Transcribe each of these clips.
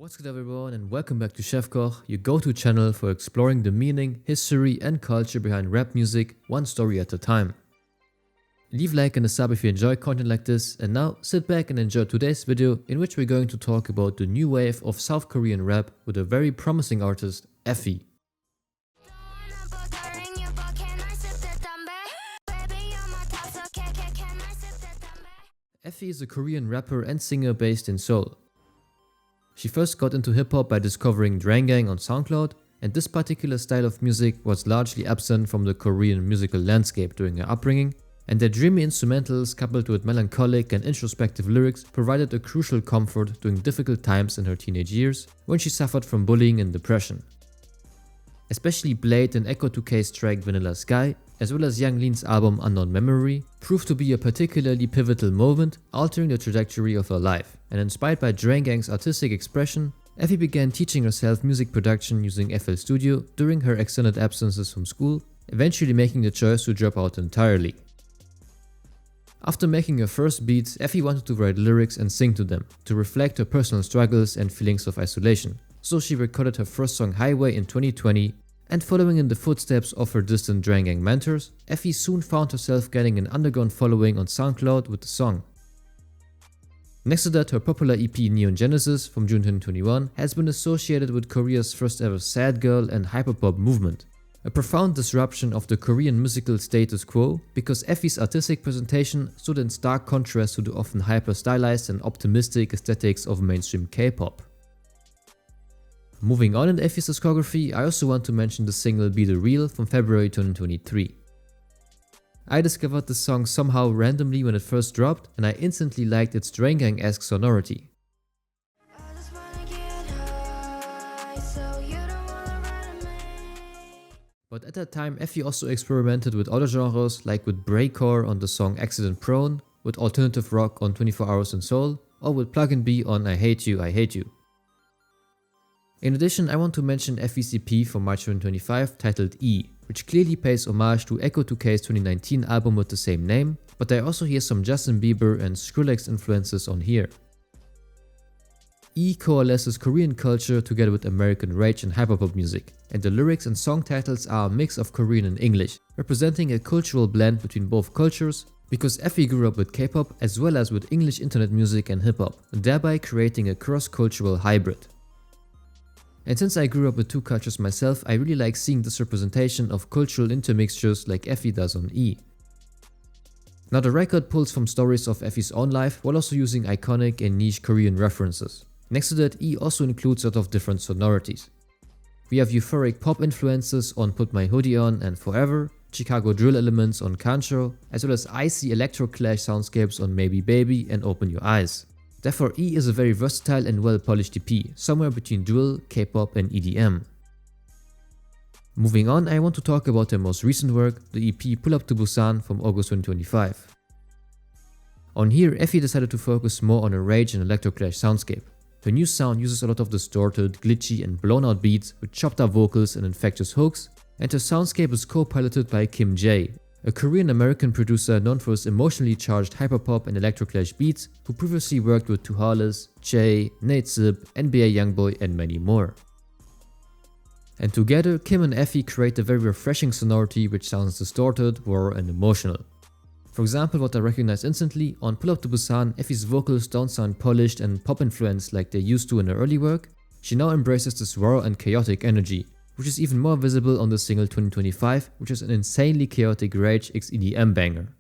What's good everyone and welcome back to Chefkoch, your go-to channel for exploring the meaning, history and culture behind rap music, one story at a time. Leave a like and a sub if you enjoy content like this, and now sit back and enjoy today's video in which we're going to talk about the new wave of South Korean rap with a very promising artist, Effie. Effie is a Korean rapper and singer based in Seoul. She first got into hip-hop by discovering Drangang on SoundCloud, and this particular style of music was largely absent from the Korean musical landscape during her upbringing, and their dreamy instrumentals coupled with melancholic and introspective lyrics provided a crucial comfort during difficult times in her teenage years when she suffered from bullying and depression. Especially Blade and Echo 2K's track Vanilla Sky, as well as Young Lean's album Unknown Memory, proved to be a particularly pivotal moment, altering the trajectory of her life. And inspired by Drangang's artistic expression, Effie began teaching herself music production using FL Studio during her extended absences from school, eventually making the choice to drop out entirely. After making her first beats, Effie wanted to write lyrics and sing to them, to reflect her personal struggles and feelings of isolation. So she recorded her first song Highway in 2020, and following in the footsteps of her distant Drangang mentors, Effie soon found herself getting an underground following on SoundCloud with the song. Next to that, her popular EP Neon Genesis from June 2021 has been associated with Korea's first ever sad girl and hyperpop movement. A profound disruption of the Korean musical status quo, because Effie's artistic presentation stood in stark contrast to the often hyper-stylized and optimistic aesthetics of mainstream K-pop. Moving on in Effie's discography, I also want to mention the single Be The Real from February 2023. I discovered this song somehow randomly when it first dropped, and I instantly liked its Drangang-esque sonority. But at that time, Effie also experimented with other genres, like with breakcore on the song Accident Prone, with alternative rock on 24 Hours in Seoul, or with pluggnb on I Hate You, I Hate You. In addition, I want to mention Effie's EP from March 2025 titled E, which clearly pays homage to Echo 2K's 2019 album with the same name, but I also hear some Justin Bieber and Skrillex influences on here. E coalesces Korean culture together with American rage and hyperpop music, and the lyrics and song titles are a mix of Korean and English, representing a cultural blend between both cultures, because Effie grew up with K-pop as well as with English internet music and hip-hop, thereby creating a cross-cultural hybrid. And since I grew up with two cultures myself, I really like seeing this representation of cultural intermixtures like Effie does on E. Now the record pulls from stories of Effie's own life while also using iconic and niche Korean references. Next to that, E also includes a lot of different sonorities. We have euphoric pop influences on Put My Hoodie On and Forever, Chicago drill elements on Kancho, as well as icy electro-clash soundscapes on Maybe Baby and Open Your Eyes. Therefore, E is a very versatile and well-polished EP, somewhere between drill, K-pop and EDM. Moving on, I want to talk about their most recent work, the EP Pull Up to Busan from August 2025. On here, Effie decided to focus more on a rage and electro-clash soundscape. Her new sound uses a lot of distorted, glitchy and blown-out beats with chopped-up vocals and infectious hooks, and her soundscape is co-piloted by Kim Jae, a Korean-American producer known for his emotionally charged hyperpop and electroclash beats, who previously worked with Tuhalis, Jay, Nate Zip, NBA Youngboy and many more. And together, Kim and Effie create a very refreshing sonority which sounds distorted, raw and emotional. For example, what I recognize instantly, on Pull Up to Busan, Effie's vocals don't sound polished and pop influenced like they used to in her early work. She now embraces this raw and chaotic energy, which is even more visible on the single 2025, which is an insanely chaotic rage x EDM banger.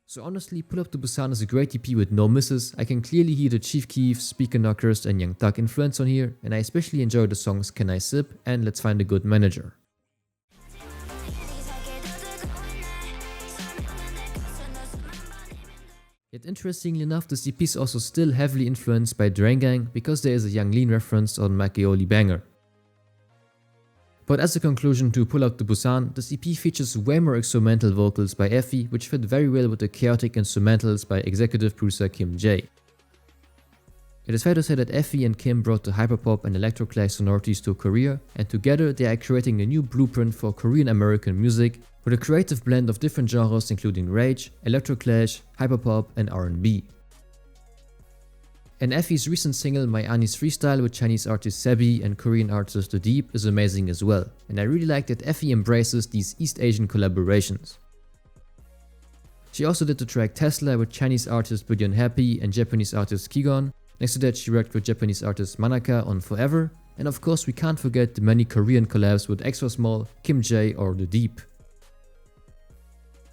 So honestly, Pull Up to Busan is a great EP with no misses. I can clearly hear the Chief Keef, Speaker Knockers and Young Thug influence on here, and I especially enjoy the songs Can I Sip and Let's Find a Good Manager. Yet interestingly enough, this EP is also still heavily influenced by Drangang because there is a Young Lean reference on Makgeolli Banger. But as a conclusion to Pull Up to Busan, this EP features way more instrumental vocals by Effie, which fit very well with the chaotic instrumentals by executive producer Kim Jae. It is fair to say that Effie and Kim brought the hyperpop and electroclash sonorities to Korea, and together they are creating a new blueprint for Korean American music with a creative blend of different genres including rage, electroclash, hyperpop and R&B. And Effie's recent single My Unnies Freestyle with Chinese artist Sebi and Korean artist The Deep is amazing as well, and I really like that Effie embraces these East Asian collaborations. She also did the track Tesla with Chinese artist Billion Happy and Japanese artist Kigon. Next to that she worked with Japanese artist Manaka on Forever, and of course we can't forget the many Korean collabs with Extra Small, Kim J or The Deep.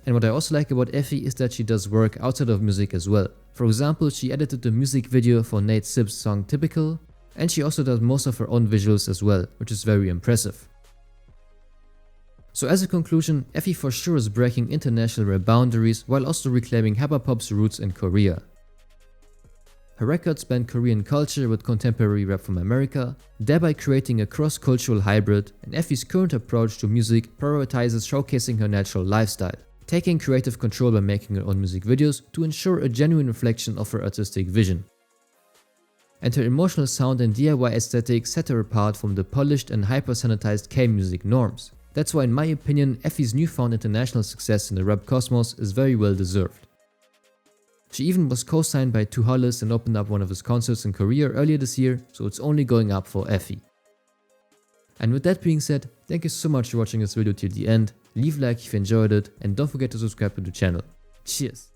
And what I also like about Effie is that she does work outside of music as well. For example, she edited the music video for Nate Sibb's song Typical, and she also does most of her own visuals as well, which is very impressive. So as a conclusion, Effie for sure is breaking international rap boundaries while also reclaiming hyperpop's roots in Korea. Her records blend Korean culture with contemporary rap from America, thereby creating a cross-cultural hybrid, and Effie's current approach to music prioritizes showcasing her natural lifestyle, taking creative control by making her own music videos to ensure a genuine reflection of her artistic vision. And her emotional sound and DIY aesthetic set her apart from the polished and hyper-sanitized K-music norms. That's why in my opinion Effie's newfound international success in the rap cosmos is very well deserved. She even was co-signed by 2 Hollis and opened up one of his concerts in Korea earlier this year, so it's only going up for Effie. And with that being said, thank you so much for watching this video till the end, leave a like if you enjoyed it and don't forget to subscribe to the channel. Cheers!